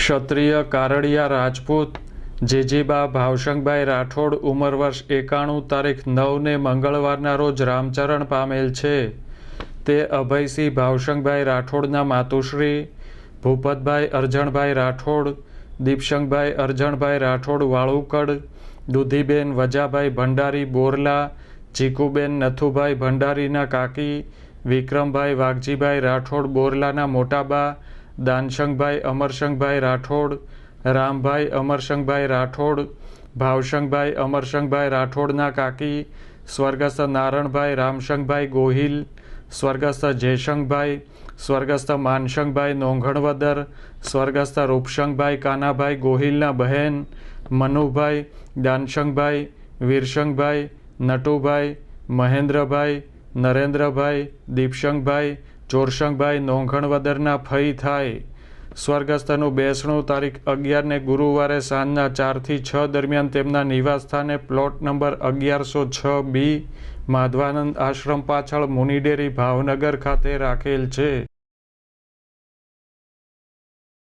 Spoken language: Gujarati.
ક્ષત્રિય કારડિયા રાજપૂત જીજીબા ભાવશંકભાઈ રાઠોડ ઉંમર વર્ષ 91 તારીખ 9 ને મંગળવારના રોજ રામચરણ પામેલ છે। તે અભયસિંહ ભાવશંકભાઈ રાઠોડના માતુશ્રી ભૂપતભાઈ અરજણભાઈ રાઠોડ, દીપશંકભાઈ અરજણભાઈ રાઠોડ વાળુકડ, દુધીબેન વજાભાઈ ભંડારી બોરલા, જીકુબેન નથુભાઈ ભંડારીના કાકી, વિક્રમભાઈ વાઘજીભાઈ રાઠોડ બોરલાના મોટાબા, દાનશંકભાઈ અમરશંકભાઈ રાઠોડ, રામભાઈ અમરશંકભાઈ રાઠોડ, ભાવશંકભાઈ અમરશંકભાઈ રાઠોડના કાકી, સ્વર્ગસ્થ નારણભાઈ રામશંકભાઈ ગોહિલ, સ્વર્ગસ્થ જયશંકભાઈ, સ્વર્ગસ્થ માનશંકભાઈ નોંઘણવદર, સ્વર્ગસ્થ રૂપશંકભાઈ કાનાભાઈ ગોહિલના બહેન, મનુભાઈ, દાનશંકભાઈ, વીરશંકભાઈ, નટુભાઈ, મહેન્દ્રભાઈ, નરેન્દ્રભાઈ, દીપશંકભાઈ, ચોરશંકભાઈ નોંઘણવદરના ફઈ થાય। સ્વર્ગસ્થનું બેસણું તારીખ 11 ને ગુરુવારે સાંજના 4 થી 6 દરમિયાન તેમના નિવાસસ્થાને પ્લોટ નંબર 1106B માધવાનંદ આશ્રમ પાછળ મુનિડેરી ભાવનગર ખાતે રાખેલ છે।